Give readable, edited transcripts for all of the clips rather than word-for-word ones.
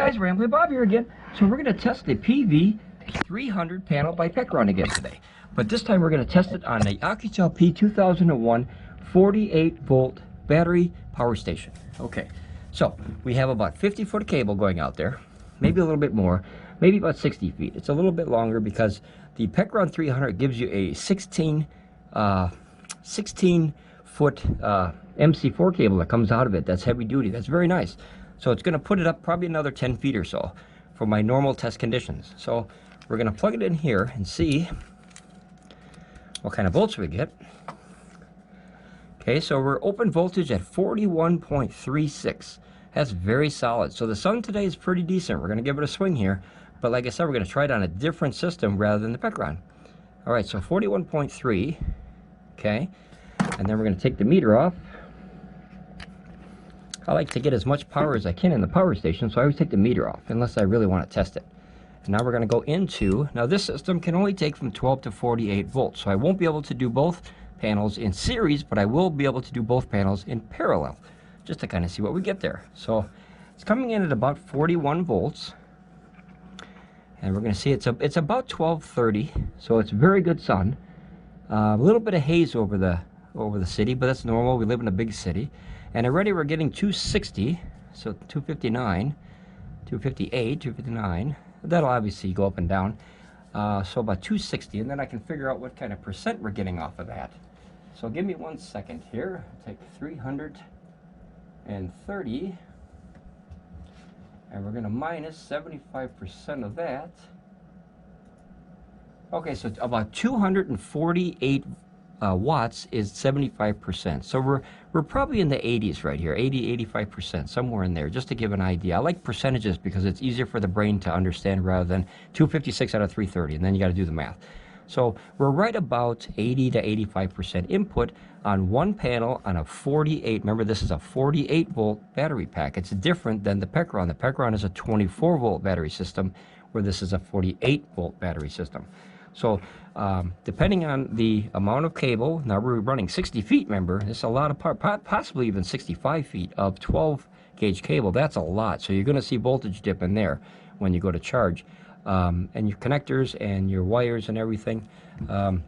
guys, Ramblin Bob here again. So we're going to test the PV300 panel by Pecron again today. But this time we're going to test it on the Oukitel P2001 48 volt battery power station. Okay, so we have about 50 foot of cable going out there, maybe a little bit more, maybe about 60 feet. It's a little bit longer because the Pecron 300 gives you a 16 foot MC4 cable that comes out of it. That's heavy duty. That's very nice. So it's going to put it up probably another 10 feet or so for my normal test conditions. So we're going to plug it in here and see what kind of volts we get. Okay, so we're open voltage at 41.36. That's very solid. So the sun today is pretty decent. We're going to give it a swing here. But like I said, we're going to try it on a different system rather than the Pecron. All right, so 41.3. Okay, and then we're going to take the meter off. I like to get as much power as I can in the power station, so I always take the meter off unless I really want to test it. And now we're going to go into, now this system can only take from 12 to 48 volts, so I won't be able to do both panels in series, but I will be able to do both panels in parallel, just to kind of see what we get there. So it's coming in at about 41 volts, and we're going to see it's about 1230, so it's very good sun. A little bit of haze over the city, but that's normal. We live in a big city. And already we're getting 260, so 259, 258, 259. That'll obviously go up and down. So about 260, and then I can figure out what kind of percent we're getting off of that. So give me 1 second here. Take 330, and we're going to minus 75% of that. Okay, so about 248 watts is 75%. So we're probably in the 80s right here, 85%, somewhere in there, just to give an idea. I like percentages because it's easier for the brain to understand rather than 256 out of 330, and then you got to do the math. So we're right about 80 to 85% input on one panel on a 48. Remember, this is a 48 volt battery pack. It's different than the Pecron. The Pecron is a 24 volt battery system, where this is a 48 volt battery system. So depending on the amount of cable, now we're running 60 feet, remember, it's a lot of possibly even 65 feet of 12 gauge cable. That's a lot. So you're going to see voltage dip in there when you go to charge. And your connectors and your wires and everything. The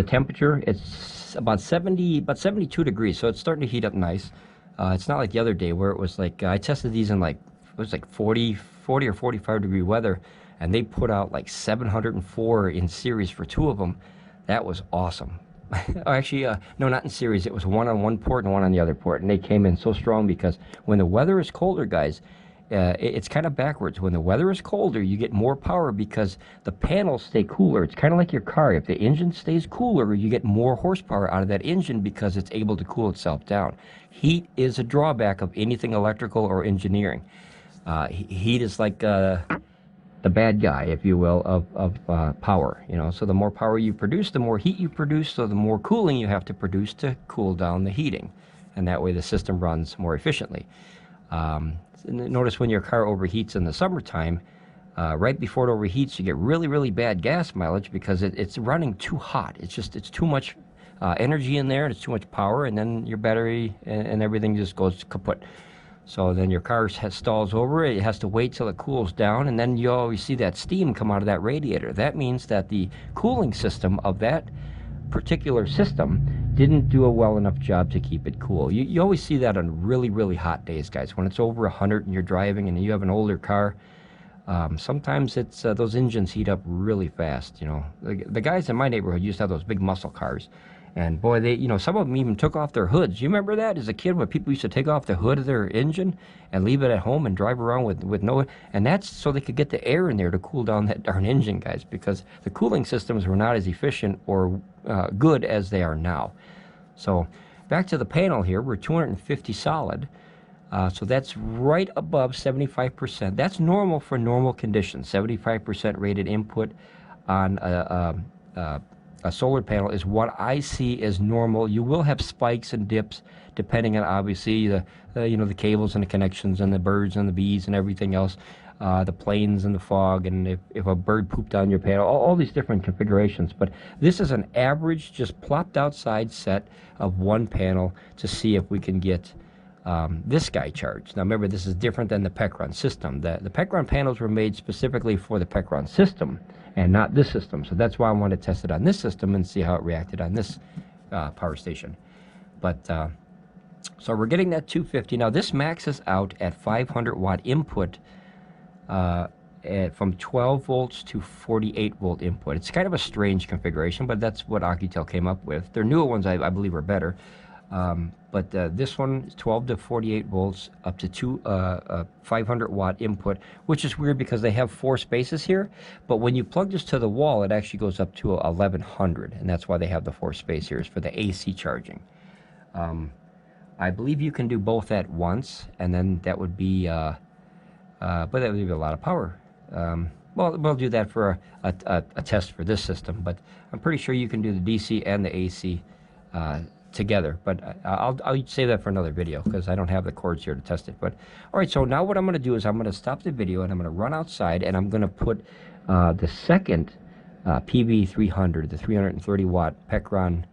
temperature, it's about 72 degrees, so it's starting to heat up nice. It's not like the other day where it was like, I tested these in like, it was like 40 or 45 degree weather, and they put out like 704 in series for two of them. That was awesome. Actually, no, not in series. It was one on one port and one on the other port, and they came in so strong because when the weather is colder, guys, it's kind of backwards. When the weather is colder, you get more power because the panels stay cooler. It's kind of like your car. If the engine stays cooler, you get more horsepower out of that engine because it's able to cool itself down. Heat is a drawback of anything electrical or engineering. Heat is like the bad guy, if you will, of power. You know, so the more power you produce, the more heat you produce, so the more cooling you have to produce to cool down the heating, and that way the system runs more efficiently. Notice when your car overheats in the summertime, right before it overheats, you get really bad gas mileage because it's running too hot. It's too much energy in there, and it's too much power, and then your battery and everything just goes kaput. So then your car stalls over, it has to wait till it cools down, and then you always see that steam come out of that radiator. That means that the cooling system of that particular system didn't do a well enough job to keep it cool. You always see that on really hot days, guys. When it's over 100 and you're driving and you have an older car, sometimes it's those engines heat up really fast. You know, the guys in my neighborhood used to have those big muscle cars, and boy, they, you know, some of them even took off their hoods. You remember that as a kid when people used to take off the hood of their engine and leave it at home and drive around with no, and that's so they could get the air in there to cool down that darn engine, guys, because the cooling systems were not as efficient or good as they are now. So back to the panel here, we're 250 solid. So that's right above 75%. That's normal for normal conditions. 75% rated input on a solar panel is what I see as normal. You will have spikes and dips depending on obviously the cables and the connections and the birds and the bees and everything else, the planes and the fog, and if a bird pooped on your panel, all these different configurations. But this is an average, just plopped outside set of one panel to see if we can get this guy charged. Now remember, this is different than the Pecron system. The Pecron panels were made specifically for the Pecron system and not this system. So that's why I wanted to test it on this system and see how it reacted on this power station. But so we're getting that 250. Now this maxes out at 500 watt input from 12 volts to 48 volt input. It's kind of a strange configuration, but that's what Oukitel came up with. Their newer ones, I believe, are better. But this one is 12 to 48 volts up to 500 watt input, which is weird because they have 4 spaces here. But when you plug this to the wall, it actually goes up to 1100, and that's why they have the 4 space here, is for the AC charging. I believe you can do both at once, and then that would be, but that would be a lot of power. Well, we'll do that for a test for this system, but I'm pretty sure you can do the DC and the AC together. But I'll save that for another video because I don't have the cords here to test it. But all right, so now what I'm going to do is I'm going to stop the video and I'm going to run outside and I'm going to put the second PV300, the 330 watt Pecron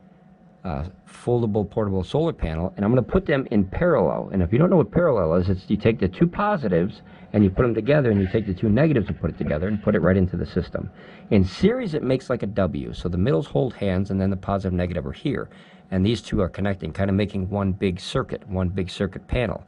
foldable portable solar panel, and I'm going to put them in parallel. And if you don't know what parallel is, it's you take the 2 positives and you put them together, and you take the 2 negatives and put it together and put it right into the system. In series, it makes like a W, so the middles hold hands and then the positive negative are here, and these 2 are connecting, kind of making one big circuit panel,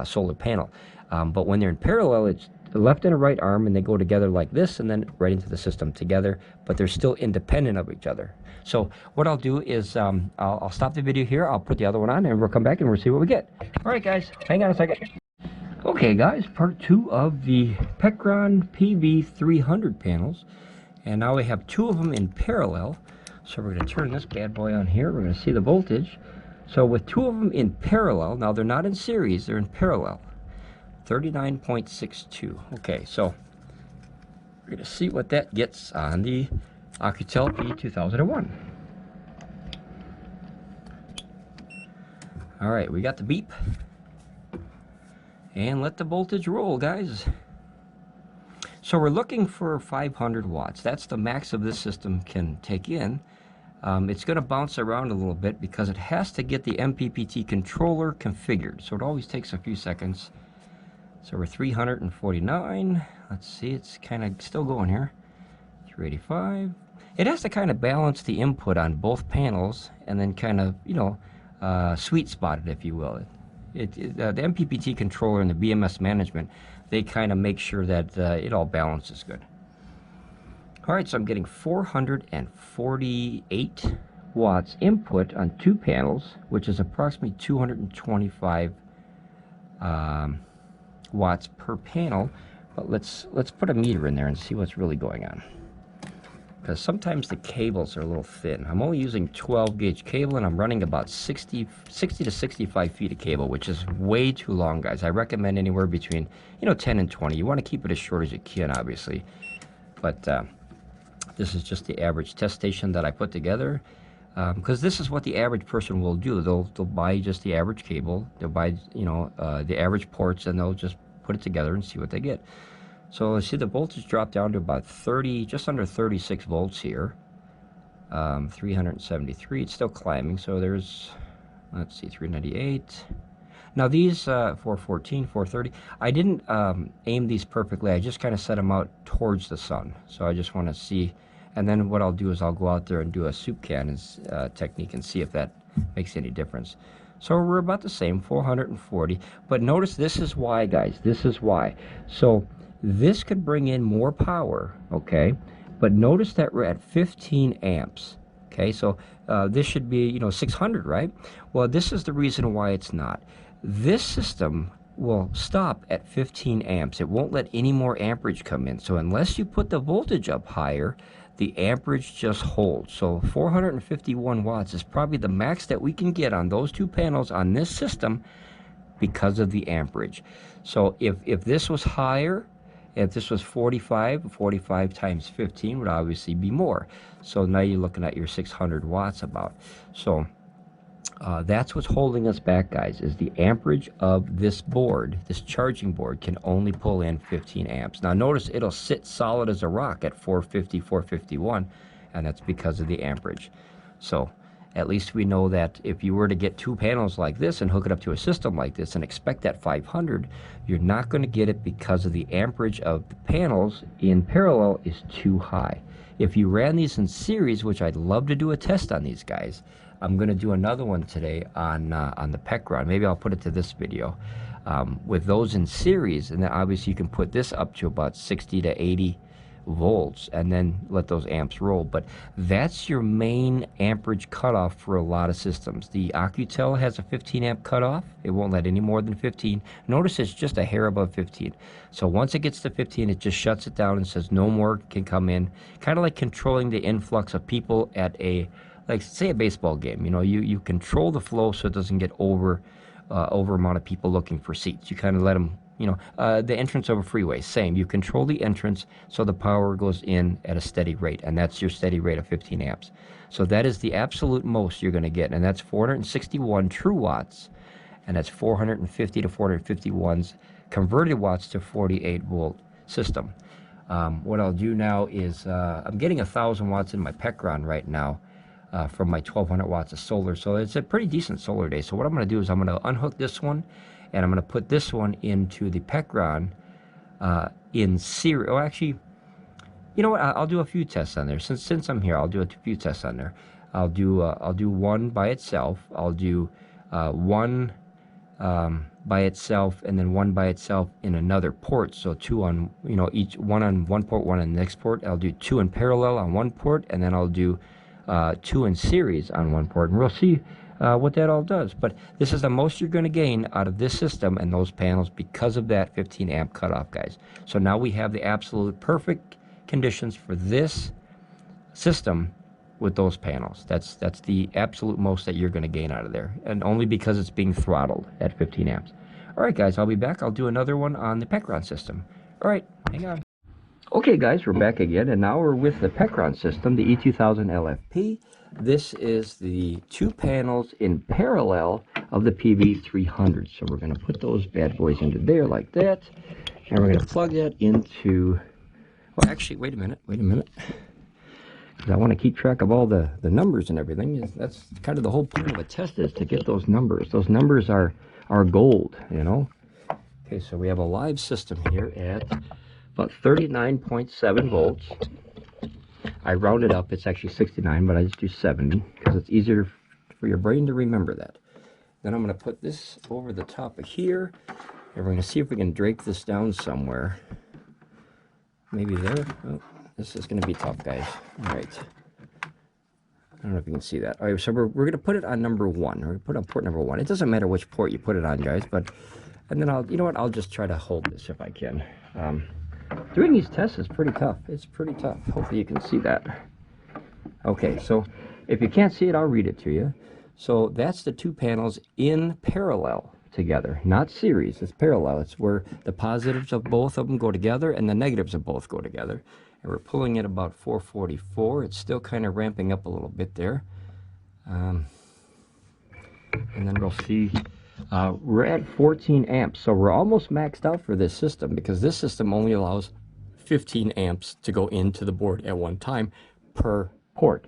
solar panel. But when they're in parallel, it's the left and a right arm, and they go together like this and then right into the system together, but they're still independent of each other. So what I'll do is I'll stop the video here, I'll put the other one on, and we'll come back and we'll see what we get. All right, guys, hang on a second. Okay, guys, part 2 of the Pecron PV300 panels, and now we have 2 of them in parallel. So we're going to turn this bad boy on here. We're going to see the voltage. So with 2 of them in parallel, now they're not in series, they're in parallel. 39.62. Okay, so we're going to see what that gets on the Oukitel P2001. All right, we got the beep. And let the voltage roll, guys. So we're looking for 500 watts. That's the max of this system can take in. It's going to bounce around a little bit because it has to get the MPPT controller configured. So it always takes a few seconds. So we're 349. Let's see, it's kind of still going here. 385. It has to kind of balance the input on both panels and then kind of, you know, sweet spot it, if you will. The MPPT controller and the BMS management, they kind of make sure that it all balances good. All right, so I'm getting 448 watts input on 2 panels, which is approximately 225 watts per panel. But let's put a meter in there and see what's really going on, because sometimes the cables are a little thin. I'm only using 12 gauge cable, and I'm running about 60 to 65 feet of cable, which is way too long, guys. I recommend anywhere between 10 and 20. You want to keep it as short as you can, obviously, but this is just the average test station that I put together, because this is what the average person will do. They'll buy just the average cable, they'll buy the average ports, and they'll just put it together and see what they get. So let's see, the voltage dropped down to about 30, just under 36 volts here. 373, it's still climbing, so there's, let's see, 398. Now these 414, 430, I didn't aim these perfectly. I just kind of set them out towards the sun. So I just want to see, and then what I'll do is I'll go out there and do a soup cannons technique and see if that makes any difference. So we're about the same, 440, but notice this is why, guys, this is why. So this could bring in more power, okay, but notice that we're at 15 amps, okay, so this should be, 600, right? Well, this is the reason why it's not. This system will stop at 15 amps. It won't let any more amperage come in, so unless you put the voltage up higher, the amperage just holds. So 451 watts is probably the max that we can get on those 2 panels on this system because of the amperage. So if this was higher, if this was 45 times 15 would obviously be more. So now you're looking at your 600 watts about. So that's what's holding us back, guys, is the amperage of this board. This charging board can only pull in 15 amps. Now notice it'll sit solid as a rock at 450, 451, and that's because of the amperage. So, At least we know that if you were to get two panels like this and hook it up to a system like this and expect that 500, you're not going to get it because of the amperage of the panels in parallel is too high. If you ran these in series, which I'd love to do a test on these guys, I'm going to do another one today on the Pecron. Maybe I'll put it to this video. With those in series, and then obviously you can put this up to about 60 to 80 volts and then let those amps roll. But that's your main amperage cutoff for a lot of systems. The Oukitel has a 15 amp cutoff. It won't let any more than 15. Notice it's just a hair above 15. So once it gets to 15, it just shuts it down and says no more can come in. Kind of like controlling the influx of people at a, like say a baseball game. You know, you control the flow so it doesn't get over amount of people looking for seats. You kind of let them, you know, the entrance of a freeway, same. You control the entrance so the power goes in at a steady rate, and that's your steady rate of 15 amps. So that is the absolute most you're going to get, and that's 461 true watts, and that's 450 to 451's converted watts to 48 volt system. What I'll do now is I'm getting 1,000 watts in my Pecron right now from my 1,200 watts of solar, so it's a pretty decent solar day. So what I'm going to do is I'm going to unhook this one, and I'm going to put this one into the Pecron in series. Oh, actually, you know what? I'll do a few tests on there. Since I'm here, I'll do a few tests on there. I'll do one by itself. I'll do one by itself, and then one by itself in another port. So two on, you know, each one on one port, one on the next port. I'll do two in parallel on one port, and then I'll do two in series on one port, and we'll see what that all does. But this is the most you're going to gain out of this system and those panels because of that 15 amp cutoff, guys. So now we have the absolute perfect conditions for this system with those panels. That's the absolute most that you're going to gain out of there, and only because it's being throttled at 15 amps. All right, guys, I'll be back. I'll do another one on the Pecron system. All right, hang on. Okay, guys, we're back again, and now we're with the Pecron system, the E2000 LFP. This is the two panels in parallel of the PV300. So we're going to put those bad boys into there like that, and we're going to plug that into, well, actually, wait a minute, because I want to keep track of all the numbers and everything. That's kind of the whole point of a test, is to get those numbers. Those numbers are gold, you know. Okay, so we have a live system here at about 39.7 volts. I round it up, it's actually 69, but I just do 70 because it's easier for your brain to remember that. Then I'm going to put this over the top of here, and we're going to see if we can drape this down somewhere. Maybe there. Oh, this is going to be tough, guys. All right. I don't know if you can see that. All right, so we're going to put it on number one. We're going to put it on port number one. It doesn't matter which port you put it on, guys, but, and then you know what, I'll just try to hold this if I can. Doing these tests is pretty tough. It's pretty tough. Hopefully you can see that. Okay, so if you can't see it, I'll read it to you. So that's the two panels in parallel together, not series. It's parallel. It's where the positives of both of them go together and the negatives of both go together. And we're pulling at about 444. It's still kind of ramping up a little bit there. And then we'll see. We're at 14 amps, so we're almost maxed out for this system, because this system only allows 15 amps to go into the board at one time per port.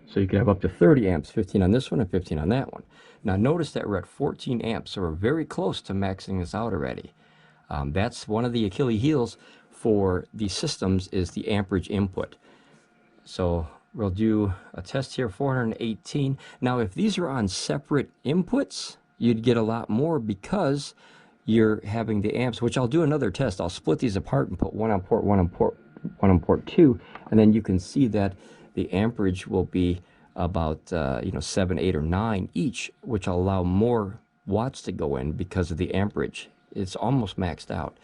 So you can have up to 30 amps, 15 on this one and 15 on that one. Now notice that we're at 14 amps, so we're very close to maxing this out already. That's one of the Achilles heels for these systems, is the amperage input. So we'll do a test here, 418. Now if these are on separate inputs, you'd get a lot more because you're having the amps, which I'll do another test. I'll split these apart and put one on port, one on port 2, and then you can see that the amperage will be about 7, 8, or 9 each, which will allow more watts to go in because of the amperage. It's almost maxed out.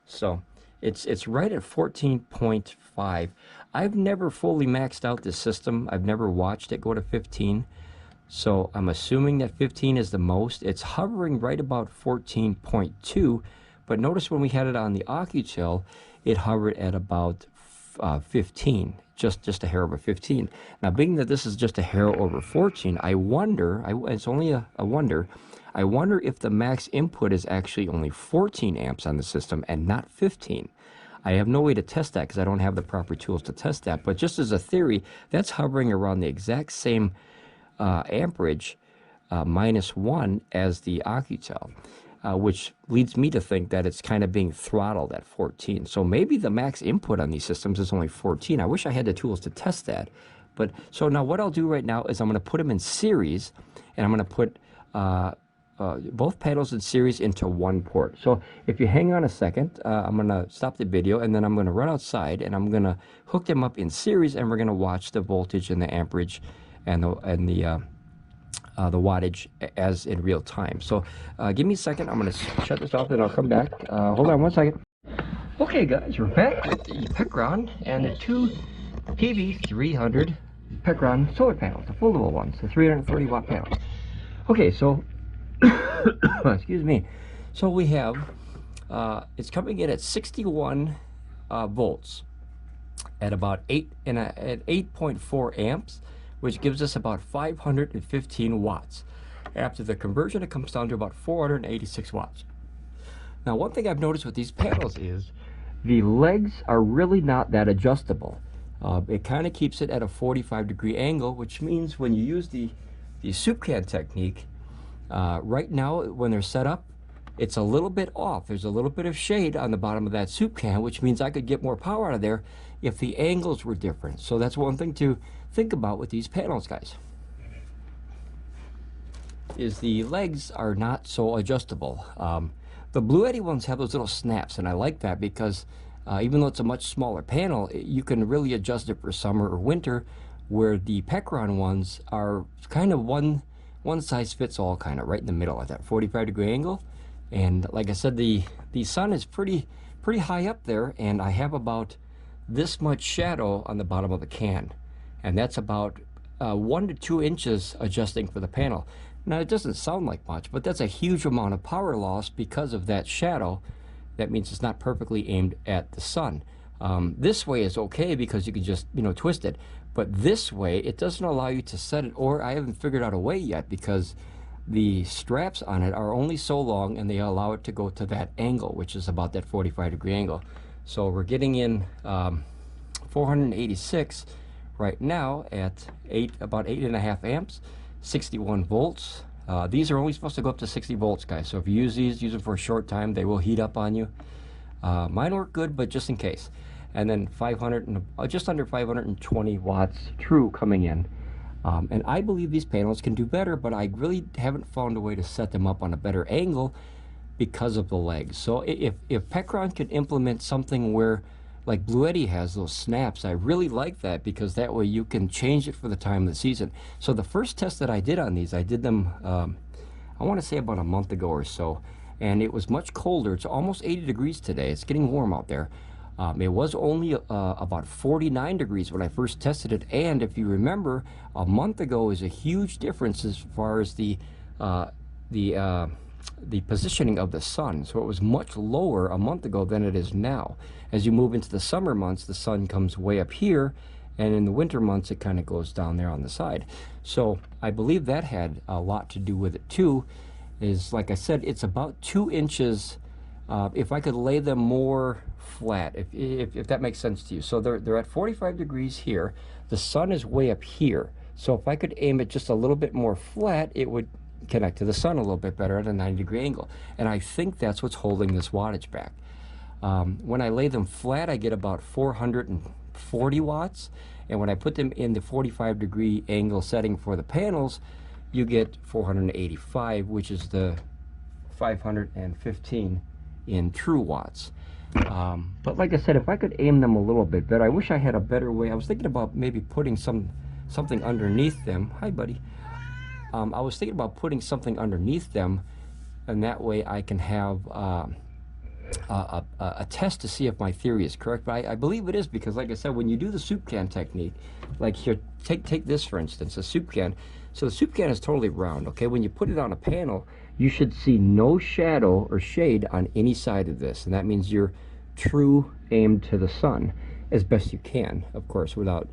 So it's right at 14.5. I've never fully maxed out this system. I've never watched it go to 15. So I'm assuming that 15 is the most. It's hovering right about 14.2, but notice when we had it on the Oukitel, it hovered at about 15, just a hair over 15. Now, being that this is just a hair over 14, I wonder, it's only a wonder, I wonder if the max input is actually only 14 amps on the system and not 15. I have no way to test that because I don't have the proper tools to test that, but just as a theory, that's hovering around the exact same amperage -1 as the Oukitel, which leads me to think that it's kind of being throttled at 14. So maybe the max input on these systems is only 14. I wish I had the tools to test that. But so now what I'll do right now is I'm going to put them in series, and I'm going to put both panels in series into one port. So if you hang on a second, I'm going to stop the video, and then I'm going to run outside, and I'm going to hook them up in series, and we're going to watch the voltage and the amperage and the wattage as in real time. So give me a second. I'm going to shut this off, and I'll come back. Hold on 1 second. Okay, guys, we're back with the Pecron and the two PV300 Pecron solar panels, the foldable ones, the 330 watt panels. Okay, so excuse me. So we have it's coming in at 61 volts at about 8.4 amps, which gives us about 515 watts. After the conversion, it comes down to about 486 watts. Now, one thing I've noticed with these panels is the legs are really not that adjustable. It kind of keeps it at a 45-degree angle, which means when you use the soup can technique, right now when they're set up, it's a little bit off. There's a little bit of shade on the bottom of that soup can, which means I could get more power out of there if the angles were different. So that's one thing to think about with these panels, guys, is the legs are not so adjustable. The Bluetti ones have those little snaps, and I like that because even though it's a much smaller panel, you can really adjust it for summer or winter, where the Pecron ones are kind of one size fits all, kind of right in the middle at that 45-degree angle. And like I said, the sun is pretty high up there, and I have about this much shadow on the bottom of the can, and that's about 1 to 2 inches adjusting for the panel. Now, it doesn't sound like much, but that's a huge amount of power loss because of that shadow. That means it's not perfectly aimed at the sun. This way is okay because you can just, twist it. But this way, it doesn't allow you to set it, or I haven't figured out a way yet because the straps on it are only so long, and they allow it to go to that angle, which is about that 45-degree angle. So we're getting in 486 right now at about 8.5 amps, 61 volts. These are only supposed to go up to 60 volts, guys. So if you use these, use them for a short time, they will heat up on you. Mine work good, but just in case. And then just under 520 watts true coming in. And I believe these panels can do better, but I really haven't found a way to set them up on a better angle because of the legs. So if Pecron could implement something where, like Bluetti has those snaps, I really like that, because that way you can change it for the time of the season. So the first test that I did on these, I did them, I want to say about a month ago or so, and it was much colder. It's almost 80 degrees today. It's getting warm out there. It was only about 49 degrees when I first tested it, and if you remember, a month ago is a huge difference as far as the positioning of the sun. So it was much lower a month ago than it is now. As you move into the summer months, the sun comes way up here, and in the winter months it kind of goes down there on the side. So I believe that had a lot to do with it too. Is, like I said, it's about 2 inches. If I could lay them more flat, if that makes sense to you. So they're at 45 degrees here. The sun is way up here. So if I could aim it just a little bit more flat, it would connect to the sun a little bit better at a 90-degree angle. And I think that's what's holding this wattage back. When I lay them flat, I get about 440 watts. And when I put them in the 45-degree angle setting for the panels, you get 485, which is the 515 in true watts. But like I said, if I could aim them a little bit better, I wish I had a better way. I was thinking about maybe putting something underneath them. Hi, buddy. I was thinking about putting something underneath them, and that way I can have a test to see if my theory is correct. But I believe it is, because like I said, when you do the soup can technique, like here, take this for instance, a soup can. So the soup can is totally round, okay? When you put it on a panel, you should see no shadow or shade on any side of this, and that means you're true aimed to the sun as best you can, of course, without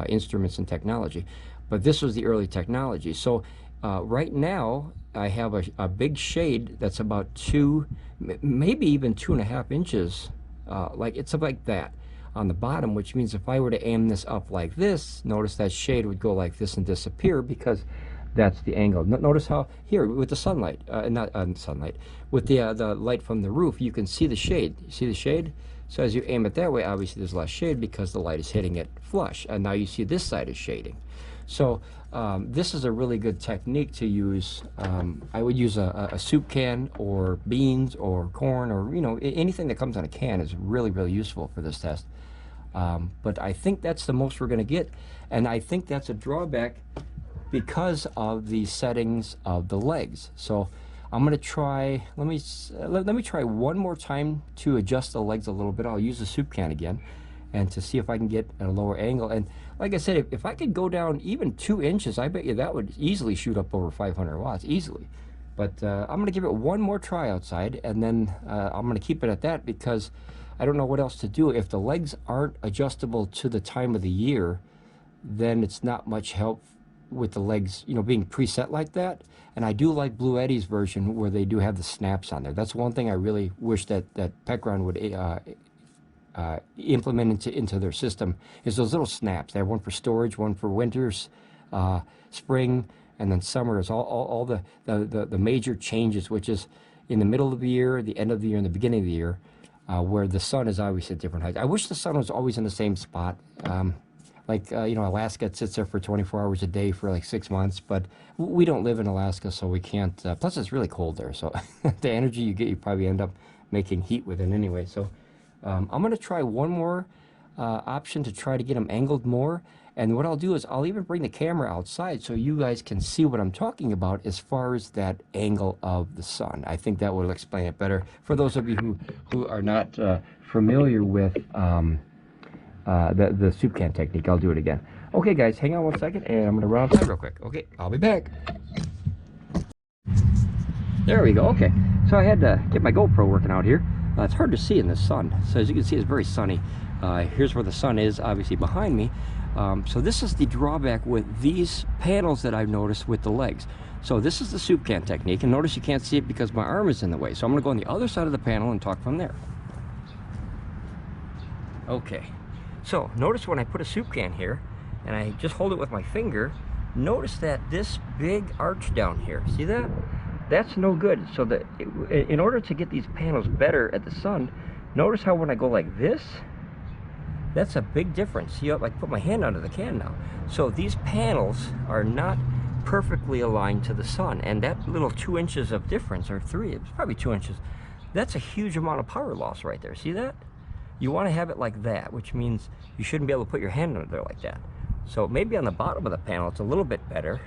instruments and technology. But this was the early technology. So right now I have a big shade that's about 2, maybe even 2.5 inches, like it's like that on the bottom, which means if I were to aim this up like this, notice that shade would go like this and disappear, because that's the angle. Notice how here with the sunlight, not sunlight, with the light from the roof, you can see the shade. You see the shade? So as you aim it that way, obviously there's less shade because the light is hitting it flush. And now you see this side is shading. So this is a really good technique to use. I would use a soup can or beans or corn or, you know, anything that comes on a can is really, really useful for this test. But I think that's the most we're going to get. And I think that's a drawback because of the settings of the legs. So I'm going to try, let me try one more time to adjust the legs a little bit. I'll use the soup can again and to see if I can get at a lower angle. And like I said, if I could go down even 2 inches, I bet you that would easily shoot up over 500 watts, easily. But I'm going to give it one more try outside, and then I'm going to keep it at that because I don't know what else to do. If the legs aren't adjustable to the time of the year, then it's not much help with the legs, you know, being preset like that. And I do like Bluetti's version where they do have the snaps on there. That's one thing I really wish that Pecron would implement into their system, is those little snaps. They have one for storage, one for winters, spring, and then summer is all the major changes, which is in the middle of the year, the end of the year, and the beginning of the year, where the sun is always at different heights. I wish the sun was always in the same spot. You know, Alaska sits there for 24 hours a day for like 6 months, but we don't live in Alaska, so we can't. Plus, it's really cold there, so the energy you get, you probably end up making heat with it anyway. So I'm going to try one more option to try to get them angled more. And what I'll do is I'll even bring the camera outside so you guys can see what I'm talking about as far as that angle of the sun. I think that will explain it better for those of you who are not familiar with the soup can technique. I'll do it again. Okay, guys, hang on one second, and I'm going to run outside real quick. Okay, I'll be back. There we go. Okay, so I had to get my GoPro working out here. It's hard to see in the sun. So as you can see, it's very sunny. Here's where the sun is, obviously behind me. So this is the drawback with these panels that I've noticed with the legs. So this is the soup can technique, and notice you can't see it because my arm is in the way. So I'm going to go on the other side of the panel and talk from there. Okay. So notice when I put a soup can here and I just hold it with my finger, notice that this big arch down here, see that? That's no good. So that in order to get these panels better at the sun, notice how when I go like this, that's a big difference. See, I can put my hand under the can now. So these panels are not perfectly aligned to the sun, and that little 2 inches of difference, or 3, it's probably 2 inches, that's a huge amount of power loss right there. See that? You want to have it like that, which means you shouldn't be able to put your hand under there like that. So maybe on the bottom of the panel it's a little bit better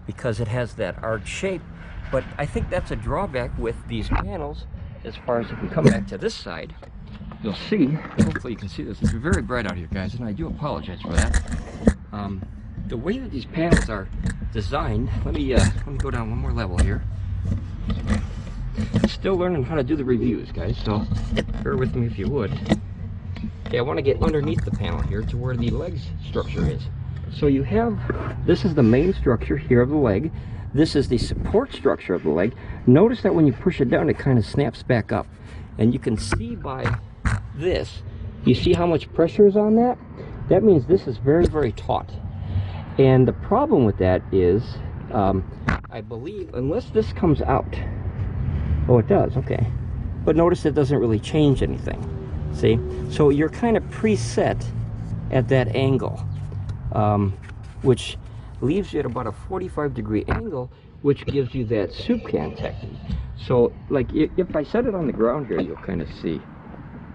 because it has that arch shape, but I think that's a drawback with these panels. As far as if we come back to this side, you'll see, hopefully you can see this, it's very bright out here, guys, and I do apologize for that. The way that these panels are designed, let me go down one more level here. Still learning how to do the reviews, guys, so bear with me if you would. Okay, I want to get underneath the panel here to where the legs structure is. So you have, this is the main structure here of the leg. This is the support structure of the leg. Notice that when you push it down, it kind of snaps back up. And you can see by this, you see how much pressure is on that? That means this is very, very taut. And the problem with that is, I believe, unless this comes out, oh, it does, okay. But notice it doesn't really change anything. See? So you're kind of preset at that angle, which leaves you at about a 45-degree angle, which gives you that soup can technique. So, like, if I set it on the ground here, you'll kind of see.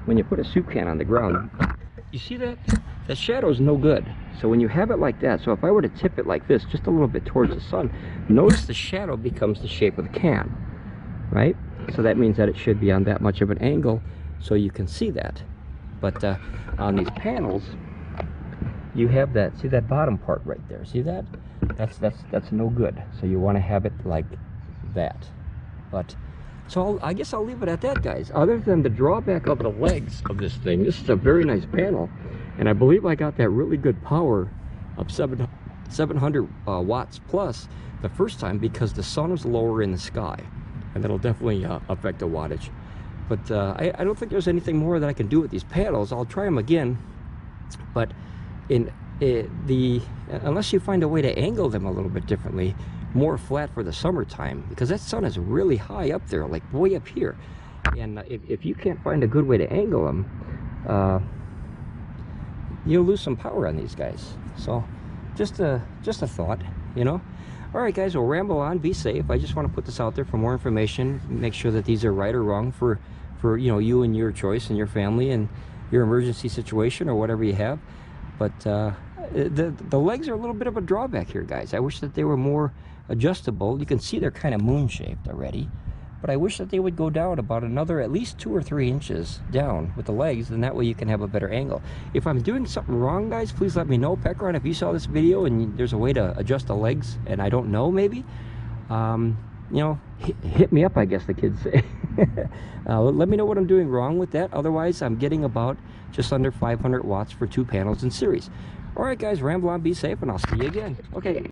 When you put a soup can on the ground, you see that? The shadow is no good. So when you have it like that, so if I were to tip it like this, just a little bit towards the sun, notice the shadow becomes the shape of the can, right? So that means that it should be on that much of an angle so you can see that. But on these panels, you have that, see that bottom part right there, see that? That's no good. So you want to have it like that. But so I guess I'll leave it at that, guys. Other than the drawback of the legs of this thing, this is a very nice panel, and I believe I got that really good power of 700 watts plus the first time because the sun is lower in the sky, and that'll definitely affect the wattage. But I don't think there's anything more that I can do with these panels. I'll try them again, but unless you find a way to angle them a little bit differently, more flat for the summertime, because that sun is really high up there, like way up here. And if you can't find a good way to angle them, you'll lose some power on these guys. So just a thought, you know. All right, guys, we'll ramble on. Be safe. I just want to put this out there for more information. Make sure that these are right or wrong for you know, you and your choice and your family and your emergency situation or whatever you have. But the legs are a little bit of a drawback here, guys. I wish that they were more adjustable. You can see they're kind of moon shaped already, but I wish that they would go down about another at least 2 or 3 inches down with the legs, and that way you can have a better angle. If I'm doing something wrong, guys, please let me know. Pecron, if you saw this video and there's a way to adjust the legs and I don't know, maybe, you know, hit me up, I guess the kids say. Let me know what I'm doing wrong with that. Otherwise, I'm getting about just under 500 watts for 2 panels in series. All right, guys, ramble on, be safe, and I'll see you again. Okay.